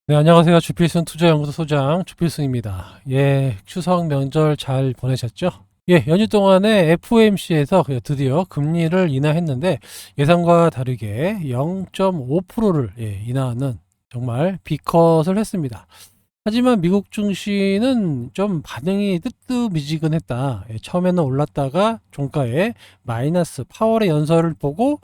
네, 안녕하세요. 주필승 투자연구소 소장 주필승입니다. 예, 추석 명절 잘 보내셨죠? 예, 연휴 동안에 FOMC에서 드디어 금리를 인하했는데 예상과 다르게 0.5%를 인하하는 정말 비컷을 했습니다. 하지만 미국 증시는 좀 반응이 뜨뜻미지근했다. 처음에는 올랐다가 종가에 마이너스 파월의 연설을 보고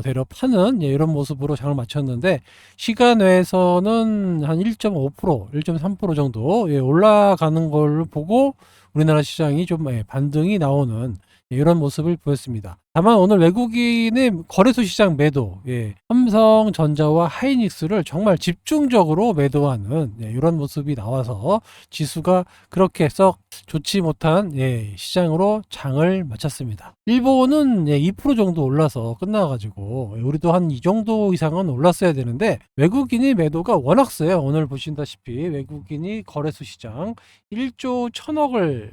되려 파는 이런 모습으로 장을 마쳤는데 시간 외에서는 한 1.5%, 1.3% 정도 올라가는 걸 보고 우리나라 시장이 좀 반등이 나오는 이런 모습을 보였습니다. 다만 오늘 외국인의 거래소 시장 매도, 삼성전자와 하이닉스를 정말 집중적으로 매도하는 이런 모습이 나와서 지수가 그렇게 썩 좋지 못한 시장으로 장을 마쳤습니다. 일본은 2% 정도 올라서 끝나가지고 우리도 한 이 정도 이상은 올랐어야 되는데 외국인이 매도가 워낙 세요. 오늘 보신다시피 외국인이 거래소 시장 1조 1000억을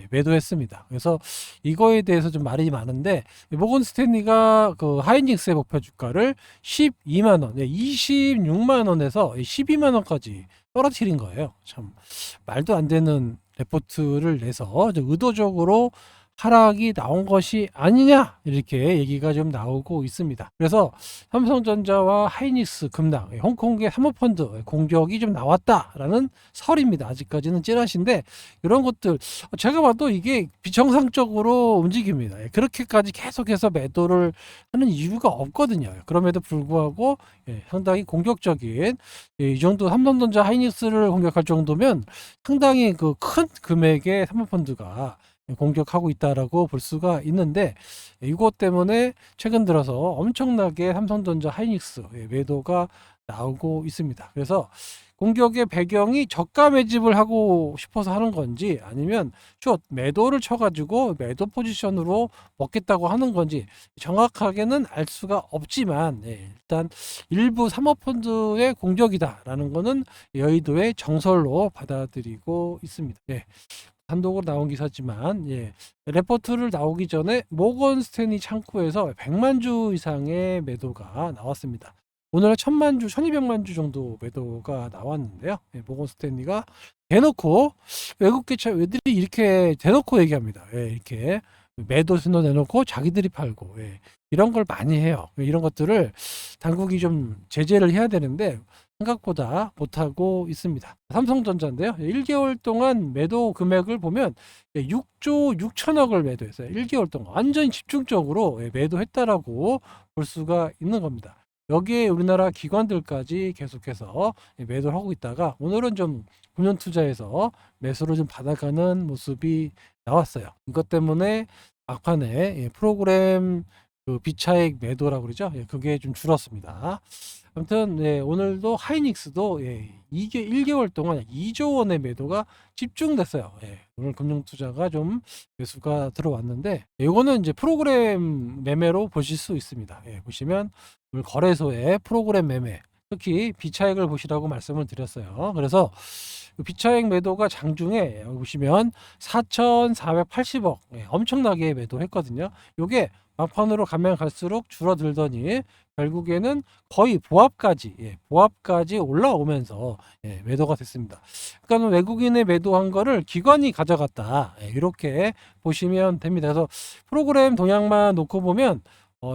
매도했습니다. 그래서 이거에 대해서 좀 말이 많은데 모건 스탠리가 그 하이닉스의 목표 주가를 12만 원, 26만 원에서 12만 원까지 떨어뜨린 거예요. 참 말도 안 되는 레포트를 내서 의도적으로 하락이 나온 것이 아니냐 이렇게 얘기가 좀 나오고 있습니다. 그래서 삼성전자와 하이닉스 급락, 홍콩의 사모펀드 공격이 좀 나왔다라는 설입니다. 아직까지는 찌라시인데 이런 것들 제가 봐도 이게 비정상적으로 움직입니다. 그렇게까지 계속해서 매도를 하는 이유가 없거든요. 그럼에도 불구하고 상당히 공격적인 이 정도 삼성전자 하이닉스를 공격할 정도면 상당히 그 큰 금액의 사모펀드가 공격하고 있다라고 볼 수가 있는데 이것 때문에 최근 들어서 엄청나게 삼성전자 하이닉스 매도가 나오고 있습니다. 그래서 공격의 배경이 저가 매집을 하고 싶어서 하는 건지 아니면 숏 매도를 쳐가지고 매도 포지션으로 먹겠다고 하는 건지 정확하게는 알 수가 없지만 일단 일부 사모펀드의 공격이다라는 거는 여의도의 정설로 받아들이고 있습니다. 단독으로 나온 기사지만 레포트를 나오기 전에 모건 스탠리 창구에서 100만 주 이상의 매도가 나왔습니다. 오늘 1000만 주, 1200만 주 정도 매도가 나왔는데요. 모건 스탠리가 대놓고 외국 기업들이 이렇게 대놓고 얘기합니다. 이렇게 매도 신호 내놓고 자기들이 팔고 이런 걸 많이 해요. 이런 것들을 당국이 좀 제재를 해야 되는데 생각보다 못하고 있습니다. 삼성전자인데요. 1개월 동안 매도 금액을 보면 6조 6천억을 매도했어요. 1개월 동안 완전히 집중적으로 매도했다라고 볼 수가 있는 겁니다. 여기에 우리나라 기관들까지 계속해서 매도를 하고 있다가 오늘은 좀 금융 투자에서 매수를 좀 받아가는 모습이 나왔어요. 이것 때문에 막판에 프로그램 그 비차익 매도라고 그러죠. 그게 좀 줄었습니다. 아무튼 오늘도 하이닉스도 이게 1개월 동안 2조 원의 매도가 집중됐어요. 오늘 금융투자가 좀 매수가 들어왔는데 이거는 이제 프로그램 매매로 보실 수 있습니다. 보시면 오늘 거래소의 프로그램 매매 특히 비차익을 보시라고 말씀을 드렸어요. 그래서 그 비차익 매도가 장중에 여기 보시면 4,480억 엄청나게 매도했거든요. 이게 막판으로 가면 갈수록 줄어들더니 결국에는 거의 보합까지 올라오면서 매도가 됐습니다. 그러니까 외국인의 매도한 거를 기관이 가져갔다 이렇게 보시면 됩니다. 그래서 프로그램 동향만 놓고 보면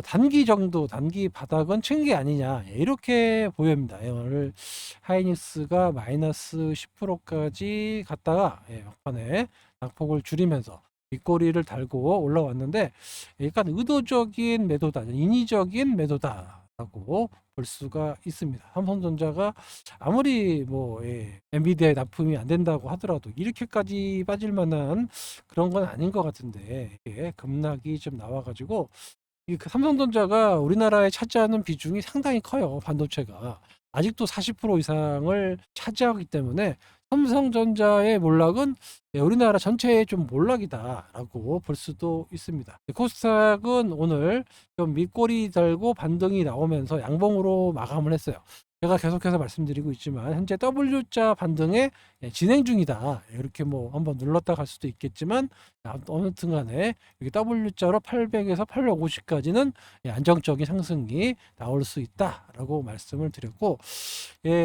단기 정도 단기 바닥은 친 게 아니냐 이렇게 보입니다. 오늘 하이닉스가 마이너스 10%까지 갔다가 막판에 낙폭을 줄이면서 윗꼬리를 달고 올라왔는데 약간 의도적인 매도다, 인위적인 매도다라고 볼 수가 있습니다. 삼성전자가 아무리 뭐 엔비디아에 납품이 안 된다고 하더라도 이렇게까지 빠질 만한 그런 건 아닌 것 같은데 급락이 좀 나와가지고 그 삼성전자가 우리나라에 차지하는 비중이 상당히 커요. 반도체가 아직도 40% 이상을 차지하기 때문에 삼성전자의 몰락은 우리나라 전체의 좀 몰락이다라고 볼 수도 있습니다. 코스닥은 오늘 좀 밑꼬리 달고 반등이 나오면서 양봉으로 마감을 했어요. 제가 계속해서 말씀드리고 있지만 현재 W자 반등에 진행 중이다. 이렇게 뭐 한번 눌렀다 갈 수도 있겠지만 어느튼 간에 여기 W자로 800에서 850까지는 안정적인 상승이 나올 수 있다라고 말씀을 드렸고,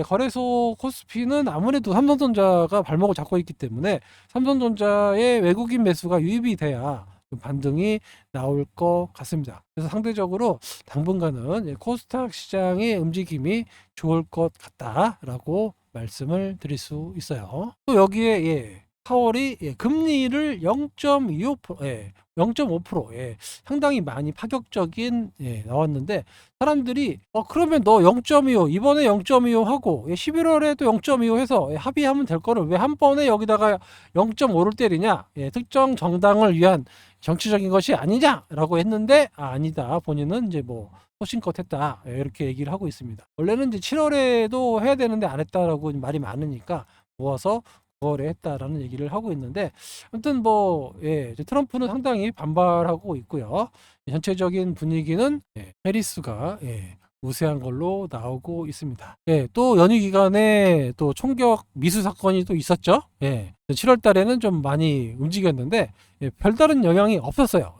거래소 코스피는 아무래도 삼성전자가 발목을 잡고 있기 때문에 삼성전자의 외국인 매수가 유입이 돼야 반등이 나올 것 같습니다. 그래서 상대적으로 당분간은 코스닥 시장의 움직임이 좋을 것 같다라고 말씀을 드릴 수 있어요. 또 여기에 4월이 금리를 0.25%, 0.5%, 상당히 많이 파격적인 나왔는데, 사람들이 그러면 너 0.25 이번에 0.25 하고 11월에도 0.25 해서 합의하면 될 거를 왜 한 번에 여기다가 0.5를 때리냐, 특정 정당을 위한 정치적인 것이 아니냐라고 했는데, 아니다, 본인은 이제 뭐 소신껏 했다, 이렇게 얘기를 하고 있습니다. 원래는 이제 7월에도 해야 되는데 안 했다라고 말이 많으니까 모아서 9월에 했다라는 얘기를 하고 있는데, 아무튼 뭐 트럼프는 상당히 반발하고 있고요. 전체적인 분위기는 해리스가 우세한 걸로 나오고 있습니다. 또 연휴 기간에 또 총격 미수 사건이 또 있었죠. 7월 달에는 좀 많이 움직였는데 별다른 영향이 없었어요.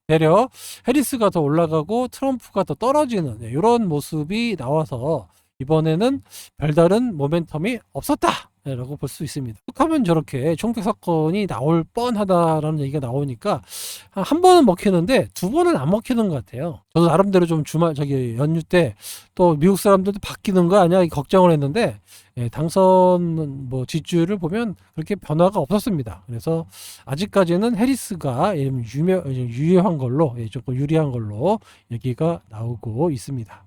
대려 해리스가 더 올라가고 트럼프가 더 떨어지는 이런 모습이 나와서 이번에는 별다른 모멘텀이 없었다 라고 볼 수 있습니다. 하면 저렇게 총격 사건이 나올 뻔하다라는 얘기가 나오니까 한 번은 먹히는데 두 번은 안 먹히는 것 같아요. 저도 나름대로 좀 주말 연휴 때 또 미국 사람들도 바뀌는 거 아니야 걱정을 했는데, 당선 뭐 지지율을 보면 그렇게 변화가 없었습니다. 그래서 아직까지는 해리스가 유효한 걸로, 조금 유리한 걸로 얘기가 나오고 있습니다.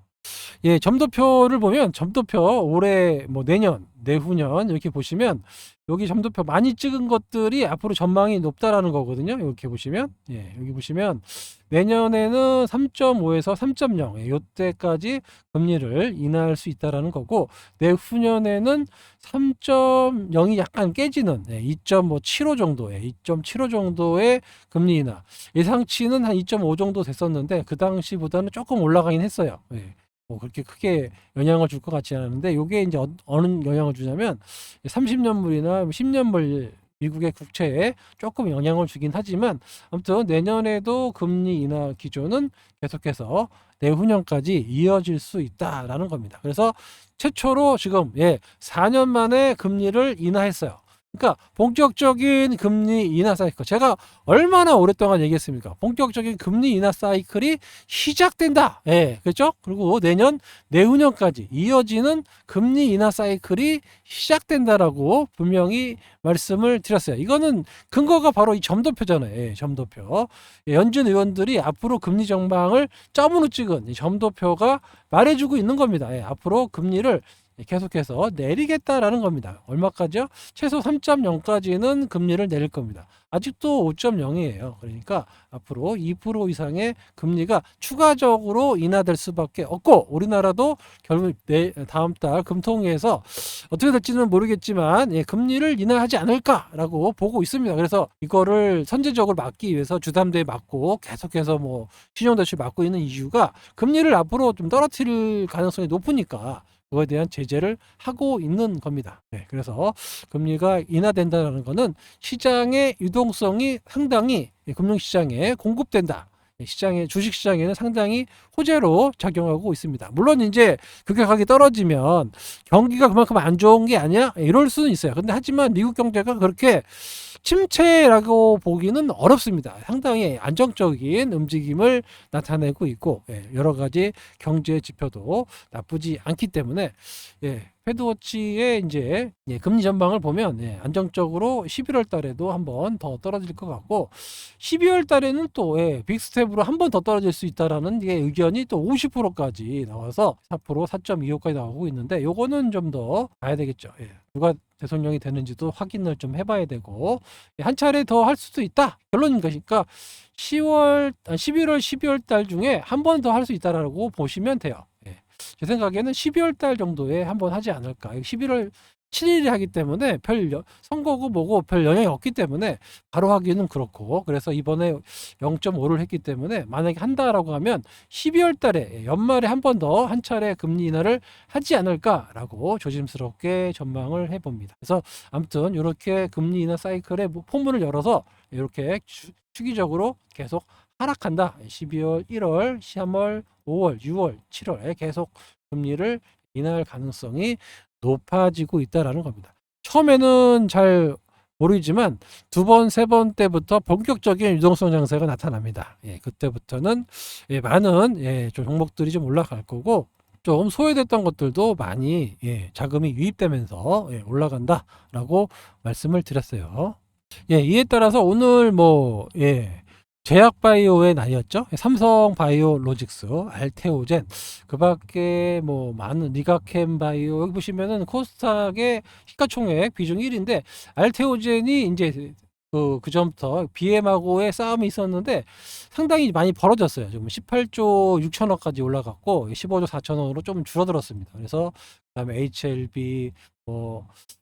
점도표를 보면 점도표 올해 뭐 내년, 내후년 이렇게 보시면 여기 점도표 많이 찍은 것들이 앞으로 전망이 높다라는 거거든요. 이렇게 보시면 여기 보시면 내년에는 3.5에서 3.0 요때까지 금리를 인하할 수 있다라는 거고, 내후년에는 3.0이 약간 깨지는 2.75 정도의 2.75 정도의 금리 인하, 예상치는 한 2.5 정도 됐었는데 그 당시보다는 조금 올라가긴 했어요. 뭐 그렇게 크게 영향을 줄 것 같지 않은데, 이게 이제 어느 영향을 주냐면 30년물이나 10년물 미국의 국채에 조금 영향을 주긴 하지만, 아무튼 내년에도 금리 인하 기조는 계속해서 내후년까지 이어질 수 있다라는 겁니다. 그래서 최초로 지금 4년 만에 금리를 인하했어요. 그러니까 본격적인 금리 인하 사이클, 제가 얼마나 오랫동안 얘기했습니까? 본격적인 금리 인하 사이클이 시작된다. 그렇죠? 그리고 내후년까지 이어지는 금리 인하 사이클이 시작된다라고 분명히 말씀을 드렸어요. 이거는 근거가 바로 이 점도표잖아요. 점도표. 연준 의원들이 앞으로 금리 전망을 점으로 찍은 이 점도표가 말해주고 있는 겁니다. 앞으로 금리를 계속해서 내리겠다라는 겁니다. 얼마까지요? 최소 3.0까지는 금리를 내릴 겁니다. 아직도 5.0이에요. 그러니까 앞으로 2% 이상의 금리가 추가적으로 인하될 수밖에 없고, 우리나라도 결국 다음 달 금통위에서 어떻게 될지는 모르겠지만 금리를 인하하지 않을까라고 보고 있습니다. 그래서 이거를 선제적으로 막기 위해서 주담대에 막고 계속해서 뭐 신용대출 막고 있는 이유가, 금리를 앞으로 좀 떨어뜨릴 가능성이 높으니까 그거에 대한 제재를 하고 있는 겁니다. 그래서 금리가 인하된다는 것은 시장의 유동성이 상당히 금융시장에 공급된다. 주식시장에는 상당히 호재로 작용하고 있습니다. 물론 이제 급격하게 떨어지면 경기가 그만큼 안 좋은 게 아니야? 이럴 수는 있어요. 근데 하지만 미국 경제가 그렇게 침체라고 보기는 어렵습니다. 상당히 안정적인 움직임을 나타내고 있고, 여러 가지 경제 지표도 나쁘지 않기 때문에 패드워치의 이제 금리 전망을 보면 안정적으로 11월 달에도 한 번 더 떨어질 것 같고, 12월 달에는 또 빅스텝으로 한 번 더 떨어질 수 있다라는 의견이 또 50%까지 나와서 4%, 4.25까지 나오고 있는데, 요거는 좀 더 봐야 되겠죠. 누가 대통령이 되는지도 확인을 좀 해봐야 되고, 한 차례 더 할 수도 있다, 결론인 것이니까 11월, 12월 달 중에 한 번 더 할 수 있다라고 보시면 돼요. 제 생각에는 12월 달 정도에 한번 하지 않을까. 11월 7일에 하기 때문에 선거고 뭐고 별 영향이 없기 때문에 바로 하기는 그렇고, 그래서 이번에 0.5를 했기 때문에 만약에 한다라고 하면 12월 달에 연말에 한 번 더 한 차례 금리 인하를 하지 않을까라고 조심스럽게 전망을 해봅니다. 그래서 아무튼 이렇게 금리 인하 사이클의 포문을 열어서 이렇게 주기적으로 계속 하락한다. 12월, 1월, 3월, 5월, 6월, 7월에 계속 금리를 인하할 가능성이 높아지고 있다라는 겁니다. 처음에는 잘 모르지만 두 번, 세 번 때부터 본격적인 유동성 장세가 나타납니다. 그때부터는 많은 좀 종목들이 좀 올라갈 거고, 좀 소외됐던 것들도 많이 자금이 유입되면서 올라간다라고 말씀을 드렸어요. 이에 따라서 오늘 제약바이오의 날이었죠. 삼성바이오로직스, 알테오젠, 그 밖에 많은 리가캠바이오, 여기 보시면은 코스닥의 시가총액 비중 1위인데, 알테오젠이 이제 그 전부터 BM하고의 싸움이 있었는데 상당히 많이 벌어졌어요. 지금 18조 6천억까지 올라갔고 15조 4천억으로 좀 줄어들었습니다. 그래서 그다음에 HLB,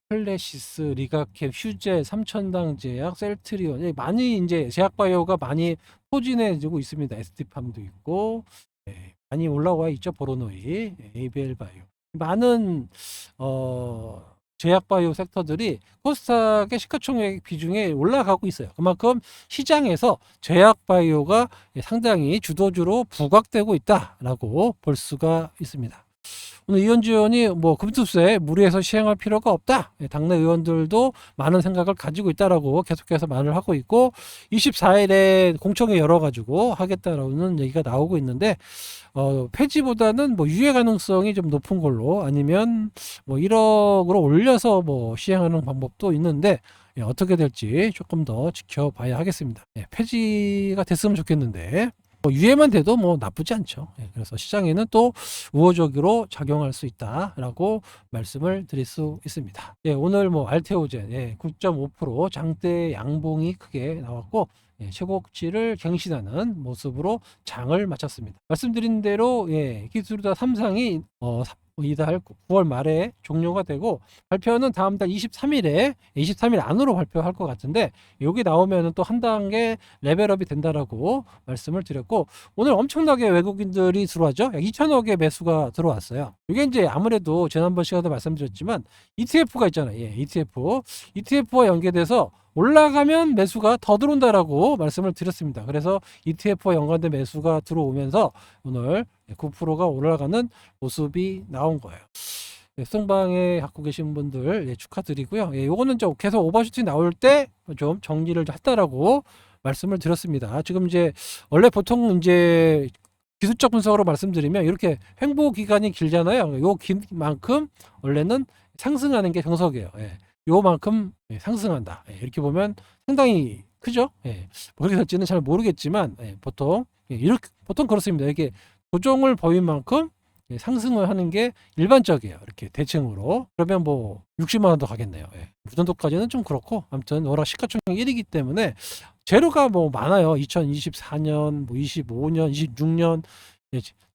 플래시스, 리가캡, 휴제, 삼천당 제약, 셀트리온, 많이 이제 제약바이오가 많이 포진해지고 있습니다. ST팜도 있고, 많이 올라와 있죠. 보로노이, ABL바이오, 많은 제약바이오 섹터들이 코스닥의 시가총액 비중에 올라가고 있어요. 그만큼 시장에서 제약바이오가 상당히 주도주로 부각되고 있다라고 볼 수가 있습니다. 오늘 이현주 의원이 금투세 무리해서 시행할 필요가 없다. 당내 의원들도 많은 생각을 가지고 있다라고 계속해서 말을 하고 있고, 24일에 공청회 열어가지고 하겠다라는 얘기가 나오고 있는데, 폐지보다는 유예 가능성이 좀 높은 걸로, 아니면 1억으로 올려서 시행하는 방법도 있는데, 어떻게 될지 조금 더 지켜봐야 하겠습니다. 폐지가 됐으면 좋겠는데, 유예만 돼도 나쁘지 않죠. 그래서 시장에는 또 우호적으로 작용할 수 있다라고 말씀을 드릴 수 있습니다. 오늘 알테오젠 9.5% 장대 양봉이 크게 나왔고, 최고치를 갱신하는 모습으로 장을 마쳤습니다. 말씀드린 대로 기술다 3상이 이달 9월 말에 종료가 되고, 발표는 다음 달 23일 안으로 발표할 것 같은데, 여기 나오면 또 한 단계 레벨업이 된다라고 말씀을 드렸고, 오늘 엄청나게 외국인들이 들어왔죠. 약 2천억의 매수가 들어왔어요. 이게 이제 아무래도 지난번 시간에도 말씀드렸지만 ETF가 있잖아요. ETF와 연계돼서 올라가면 매수가 더 들어온다라고 말씀을 드렸습니다. 그래서 ETF와 연관된 매수가 들어오면서 오늘 9%가 올라가는 모습이 나온 거예요. 수성방에 갖고 계신 분들 축하드리고요. 요거는 좀 계속 오버슈팅 나올 때 좀 정리를 했다라고 말씀을 드렸습니다. 지금 이제 원래 보통 이제 기술적 분석으로 말씀드리면 이렇게 횡보 기간이 길잖아요. 요 기만큼 원래는 상승하는 게 정석이에요. 요만큼 상승한다. 이렇게 보면 상당히 크죠. 그렇게 될지는 잘 모르겠지만 보통 보통 그렇습니다. 이렇게 조정을 보인 만큼 상승을 하는 게 일반적이에요. 이렇게 대칭으로. 그러면 60만 원 더 가겠네요. 그 정도까지는 좀 그렇고, 아무튼 워낙 시가총액 1위기 때문에 재료가 많아요. 2024년, 25년, 26년,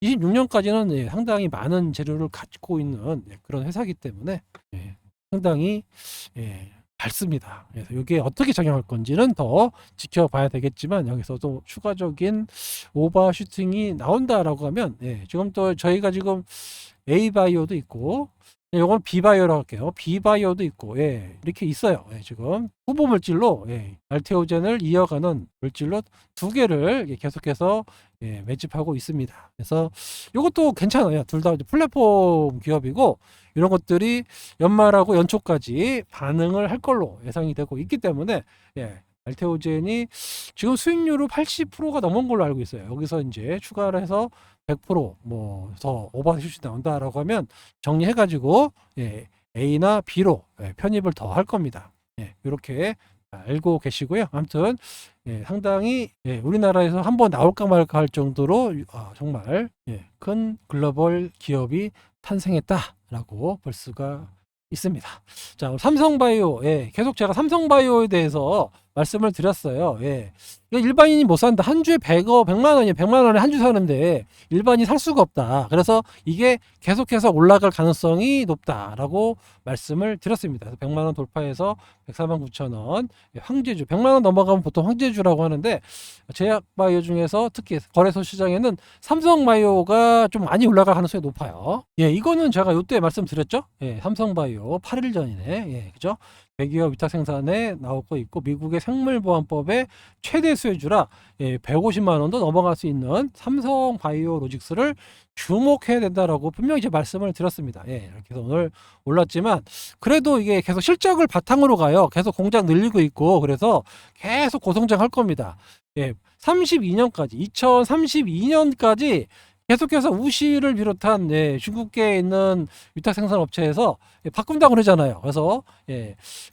26년까지는 상당히 많은 재료를 갖고 있는 그런 회사이기 때문에 상당히 밝습니다. 그래서 이게 어떻게 작용할 건지는 더 지켜봐야 되겠지만, 여기서도 추가적인 오버슈팅이 나온다라고 하면 지금 또 저희가 지금 A바이오도 있고, 이건 B바이오라고 할게요. B바이오도 있고 이렇게 있어요. 지금 후보 물질로 알테오젠을 이어가는 물질로 두 개를 계속해서 매집하고 있습니다. 그래서 이것도 괜찮아요. 둘 다 플랫폼 기업이고, 이런 것들이 연말하고 연초까지 반응을 할 걸로 예상이 되고 있기 때문에 알테오젠이 지금 수익률로 80%가 넘은 걸로 알고 있어요. 여기서 이제 추가를 해서 100%더 오버슛이 나온다라고 하면 정리해가지고 A나 B로 편입을 더 할 겁니다. 이렇게 알고 계시고요. 아무튼 상당히 우리나라에서 한번 나올까 말까 할 정도로 정말 큰 글로벌 기업이 탄생했다라고 볼 수가 있습니다. 자, 삼성바이오, 계속 제가 삼성바이오에 대해서 말씀을 드렸어요. 예. 이거 일반인이 못 산다. 한 주에 100만 원이에요. 100만 원에 한 주 사는데 일반인이 살 수가 없다. 그래서 이게 계속해서 올라갈 가능성이 높다라고 말씀을 드렸습니다. 그래서 100만 원 돌파해서 104만 9천 원. 황제주 100만 원 넘어가면 보통 황제주라고 하는데 제약바이오 중에서 특히 거래소 시장에는 삼성바이오가 좀 많이 올라갈 가능성이 높아요. 예, 이거는 제가 요때 말씀드렸죠. 예, 삼성바이오 8일 전이네. 예, 그죠? 대기업 위탁 생산에 나오고 있고 미국의 생물보안법의 최대 수혜주라 150만 원도 넘어갈 수 있는 삼성바이오로직스를 주목해야 된다라고 분명히 제 말씀을 드렸습니다. 예, 이렇게 해서 오늘 올랐지만 그래도 이게 계속 실적을 바탕으로 가요. 계속 공장 늘리고 있고 그래서 계속 고성장할 겁니다. 예, 32년까지 2032년까지 계속해서 우시를 비롯한 중국계에 있는 위탁 생산 업체에서 바꾼다고 그러잖아요. 그래서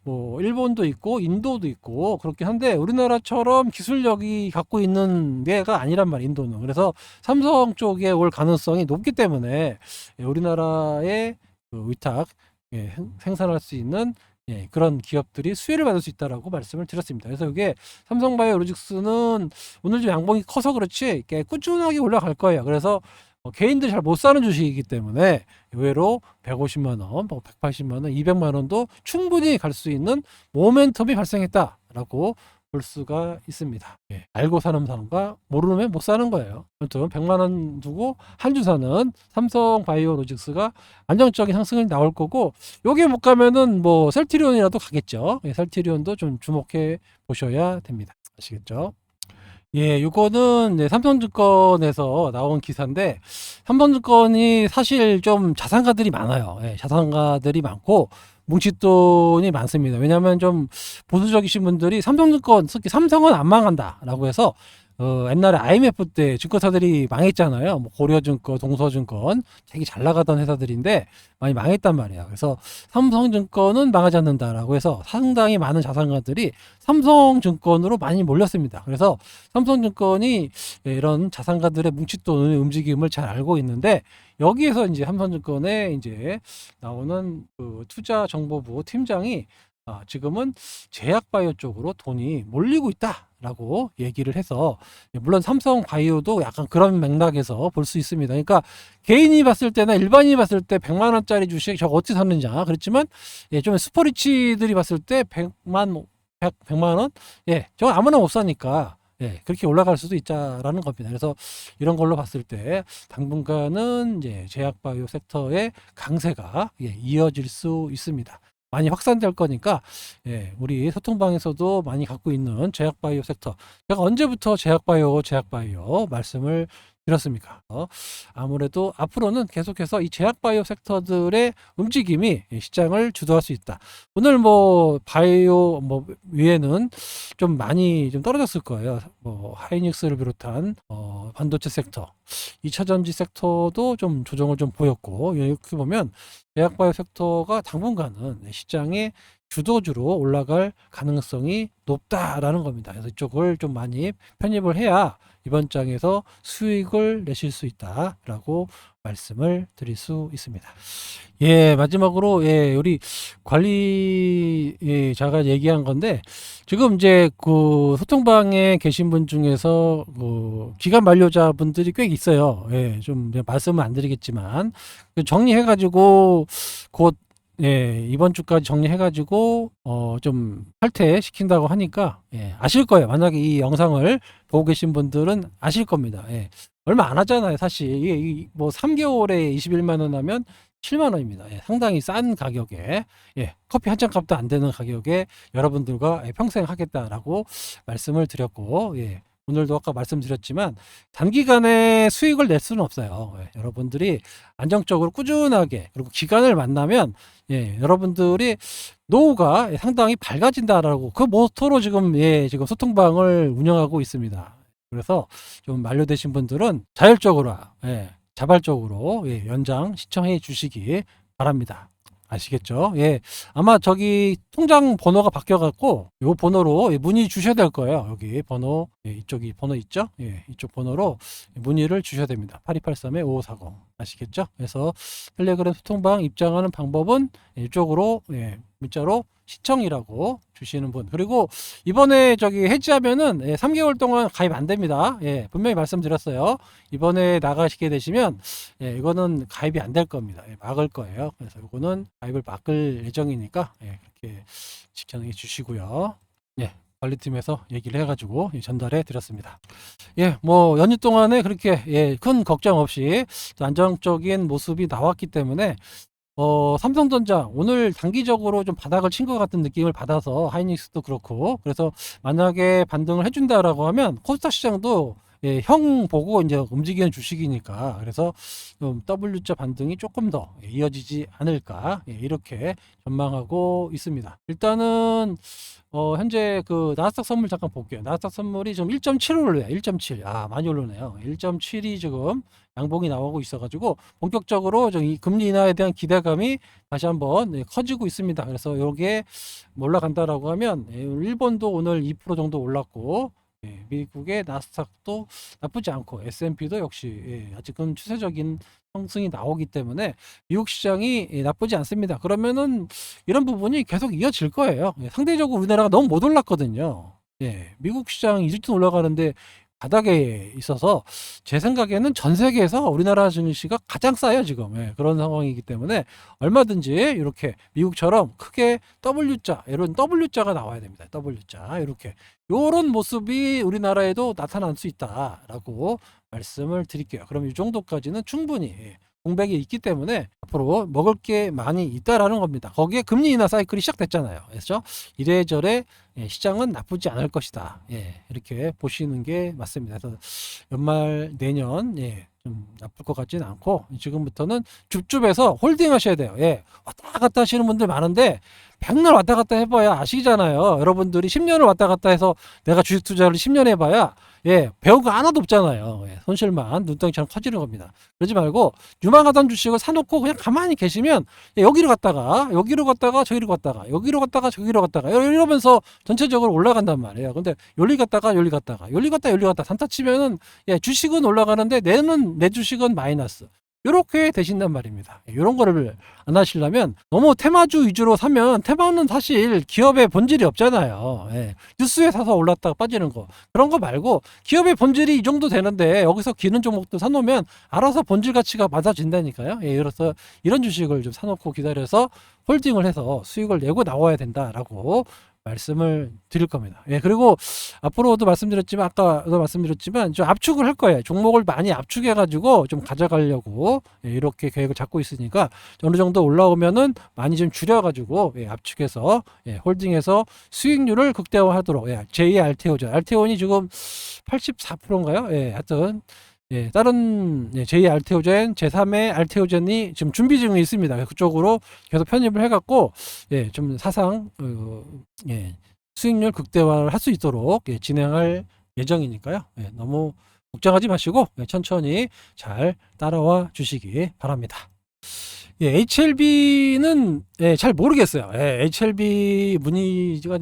뭐 일본도 있고 인도도 있고 그렇긴 한데 우리나라처럼 기술력이 갖고 있는 데가 아니란 말이에요. 인도는. 그래서 삼성 쪽에 올 가능성이 높기 때문에 우리나라의 그 위탁 생산할 수 있는 그런 기업들이 수혜를 받을 수 있다라고 말씀을 드렸습니다. 그래서 이게 삼성바이오로직스는 오늘 좀 양봉이 커서 그렇지 꾸준하게 올라갈 거예요. 그래서 개인들이 잘 못 사는 주식이기 때문에 의외로 150만 원, 180만 원, 200만 원도 충분히 갈 수 있는 모멘텀이 발생했다라고 볼 수가 있습니다. 알고 사는 사람과 모르면 못 사는 거예요. 아무튼 100만 원 두고 한 주 사는 삼성바이오로직스가 안정적인 상승이 나올 거고 요게 못 가면은 뭐 셀트리온이라도 가겠죠. 셀트리온도 좀 주목해 보셔야 됩니다. 아시겠죠? 예, 요거는 삼성증권에서 나온 기사인데 삼성증권이 사실 좀 자산가들이 많아요. 자산가들이 많고 뭉칫돈이 많습니다. 왜냐하면 좀 보수적이신 분들이 삼성증권, 특히 삼성은 안 망한다라고 해서 옛날에 IMF 때 증권사들이 망했잖아요. 뭐 고려증권, 동서증권 되게 잘 나가던 회사들인데 많이 망했단 말이에요. 그래서 삼성증권은 망하지 않는다라고 해서 상당히 많은 자산가들이 삼성증권으로 많이 몰렸습니다. 그래서 삼성증권이 이런 자산가들의 뭉칫돈의 움직임을 잘 알고 있는데 여기에서 이제 삼성증권에 이제 나오는 그 투자정보부 팀장이 지금은 제약바이오 쪽으로 돈이 몰리고 있다라고 얘기를 해서 물론 삼성바이오도 약간 그런 맥락에서 볼 수 있습니다. 그러니까 개인이 봤을 때나 일반인이 봤을 때 100만 원짜리 주식 저거 어떻게 샀느냐 그랬지만 좀 슈퍼리치들이 봤을 때 100만 원? 저거 아무나 못 사니까 그렇게 올라갈 수도 있다라는 겁니다. 그래서 이런 걸로 봤을 때 당분간은 이제 제약바이오 섹터의 강세가 이어질 수 있습니다. 많이 확산될 거니까 우리 소통방에서도 많이 갖고 있는 제약바이오 섹터 제가 언제부터 제약바이오 말씀을 드렸습니까? 아무래도 앞으로는 계속해서 이 제약바이오 섹터들의 움직임이 시장을 주도할 수 있다. 오늘 뭐 바이오 위에는 좀 많이 좀 떨어졌을 거예요. 뭐 하이닉스를 비롯한 반도체 섹터, 2차전지 섹터도 좀 조정을 좀 보였고 이렇게 보면 제약바이오 섹터가 당분간은 시장의 주도주로 올라갈 가능성이 높다라는 겁니다. 그래서 이쪽을 좀 많이 편입을 해야 이번 장에서 수익을 내실 수 있다라고 말씀을 드릴 수 있습니다. 마지막으로 우리 관리자가 얘기한 건데 지금 이제 그 소통방에 계신 분 중에서 그 기간 만료자 분들이 꽤 있어요. 좀 말씀은 안 드리겠지만 정리해가지고 곧 이번 주까지 정리해가지고 좀 탈퇴시킨다고 하니까 아실 거예요. 만약에 이 영상을 보고 계신 분들은 아실 겁니다. 얼마 안 하잖아요. 사실 이게 뭐 3개월에 21만 원 하면 7만 원입니다. 상당히 싼 가격에 커피 한 잔 값도 안 되는 가격에 여러분들과 평생 하겠다라고 말씀을 드렸고 오늘도 아까 말씀드렸지만 단기간에 수익을 낼 수는 없어요. 여러분들이 안정적으로 꾸준하게 그리고 기간을 만나면 여러분들이 노후가 상당히 밝아진다라고 그 모토로 지금 지금 소통방을 운영하고 있습니다. 그래서 좀 만료되신 분들은 자발적으로 연장 신청해 주시기 바랍니다. 아시겠죠? 아마 저기 통장 번호가 바뀌어갖고 요 번호로 문의 주셔야 될 거예요. 여기 번호, 이쪽이 번호 있죠? 이쪽 번호로 문의를 주셔야 됩니다. 8283-5540. 아시겠죠? 그래서 텔레그램 소통방 입장하는 방법은 이쪽으로 문자로 시청이라고 주시는 분. 그리고 이번에 저기 해지하면은 3개월 동안 가입 안 됩니다. 분명히 말씀드렸어요. 이번에 나가시게 되시면 이거는 가입이 안 될 겁니다. 막을 거예요. 그래서 이거는 가입을 막을 예정이니까 그렇게 지켜내 주시고요. 관리팀에서 얘기를 해가지고 전달해 드렸습니다. 뭐 연휴 동안에 그렇게 큰 걱정 없이 안정적인 모습이 나왔기 때문에 삼성전자 오늘 단기적으로 좀 바닥을 친 것 같은 느낌을 받아서 하이닉스도 그렇고, 그래서 만약에 반등을 해준다라고 하면 코스닥 시장도 형 보고 이제 움직이는 주식이니까, 그래서 좀 W자 반등이 조금 더 이어지지 않을까 이렇게 전망하고 있습니다. 일단은 현재 그 나스닥 선물 잠깐 볼게요. 나스닥 선물이 지금 1.7 올라요. 1.7. 많이 오르네요. 1.7이 지금 양봉이 나오고 있어가지고 본격적으로 이 금리 인하에 대한 기대감이 다시 한번 커지고 있습니다. 그래서 이게 올라간다라고 하면 일본도 오늘 2% 정도 올랐고, 미국의 나스닥도 나쁘지 않고 S&P도 역시 아직은 추세적인 상승이 나오기 때문에 미국 시장이 나쁘지 않습니다. 그러면은 이런 부분이 계속 이어질 거예요. 상대적으로 우리나라가 너무 못 올랐거든요. 미국 시장 이집트 올라가는데 바닥에 있어서 제 생각에는 전 세계에서 우리나라 증시가 가장 싸요 지금. 그런 상황이기 때문에 얼마든지 이렇게 미국처럼 크게 W자, 이런 W자가 나와야 됩니다. W자 이렇게 요런 모습이 우리나라에도 나타날 수 있다라고 말씀을 드릴게요. 그럼 이 정도까지는 충분히 공백이 있기 때문에 앞으로 먹을 게 많이 있다라는 겁니다. 거기에 금리 인하 사이클이 시작됐잖아요. 그래서 이래저래 시장은 나쁘지 않을 것이다. 이렇게 보시는 게 맞습니다. 그래서 연말 내년 좀 나쁠 것 같지는 않고 지금부터는 줍줍해서 홀딩 하셔야 돼요. 왔다 갔다 하시는 분들 많은데 백날 왔다 갔다 해봐야 아시잖아요. 여러분들이 10년을 왔다 갔다 해서 내가 주식 투자를 10년 해봐야 배운 거 하나도 없잖아요. 손실만 눈덩이처럼 커지는 겁니다. 그러지 말고 유망하던 주식을 사놓고 그냥 가만히 계시면 여기로 갔다가 저기로 갔다가 여기로 갔다가 저기로 갔다가 이러면서 전체적으로 올라간단 말이에요. 근데 여기 갔다가 단타 치면은 주식은 올라가는데 내 주식은 마이너스. 이렇게 되신단 말입니다. 이런 거를 안 하시려면 너무 테마주 위주로 사면 테마는 사실 기업의 본질이 없잖아요. 뉴스에 사서 올랐다가 빠지는 거 그런 거 말고 기업의 본질이 이 정도 되는데 여기서 기는 종목도 사놓으면 알아서 본질 가치가 맞아진다니까요. 그래서 이런 주식을 좀 사놓고 기다려서 홀딩을 해서 수익을 내고 나와야 된다라고 말씀을 드릴 겁니다. 그리고 앞으로도 말씀드렸지만 아까도 말씀드렸지만 좀 압축을 할 거예요. 종목을 많이 압축해 가지고 좀 가져가려고 이렇게 계획을 잡고 있으니까 어느 정도 올라오면은 많이 좀 줄여 가지고 압축해서 홀딩해서 수익률을 극대화하도록 제2의 알테오전 알테온이 지금 84%인가요? 하여튼 다른 제2의 알테오젠, 제3의 알테오젠이 지금 준비 중에 있습니다. 그쪽으로 계속 편입을 해갖고 좀 사상 수익률 극대화를 할 수 있도록 진행할 예정이니까요. 너무 걱정하지 마시고 천천히 잘 따라와 주시기 바랍니다. HLB는 잘 모르겠어요. HLB 문의가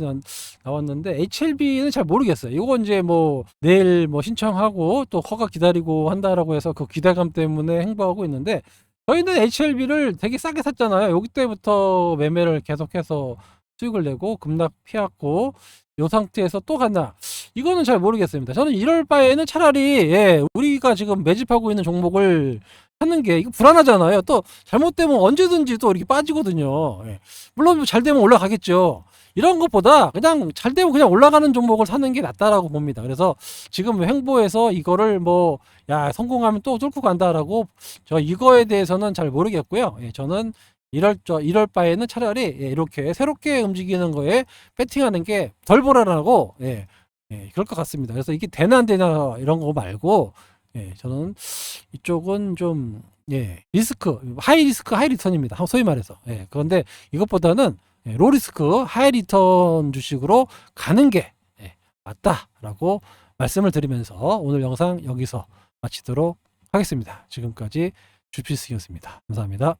나왔는데 HLB는 잘 모르겠어요. 이거 이제 뭐 내일 뭐 신청하고 또 허가 기다리고 한다라고 해서 그 기대감 때문에 행보하고 있는데 저희는 HLB를 되게 싸게 샀잖아요. 여기 때부터 매매를 계속해서 수익을 내고 급락 피했고 이 상태에서 또 갔나? 이거는 잘 모르겠습니다. 저는 이럴 바에는 차라리 우리가 지금 매집하고 있는 종목을 하는 게 이거 불안하잖아요. 또 잘못되면 언제든지 또 이렇게 빠지거든요. 물론 뭐 잘 되면 올라가겠죠. 이런 것보다 그냥 잘 되면 그냥 올라가는 종목을 사는 게 낫다라고 봅니다. 그래서 지금 횡보해서 이거를 뭐 성공하면 또 뚫고 간다라고 저 이거에 대해서는 잘 모르겠고요. 저는 이럴 바에는 차라리 이렇게 새롭게 움직이는 거에 배팅하는 게 덜 불안하고 그럴 것 같습니다. 그래서 이게 되나 안 되나 이런 거 말고 저는 이쪽은 좀 리스크 하이 리스크 하이 리턴입니다. 소위 말해서 그런데 이것보다는 로 리스크 하이 리턴 주식으로 가는 게 맞다라고 말씀을 드리면서 오늘 영상 여기서 마치도록 하겠습니다. 지금까지 주필승이었습니다. 감사합니다.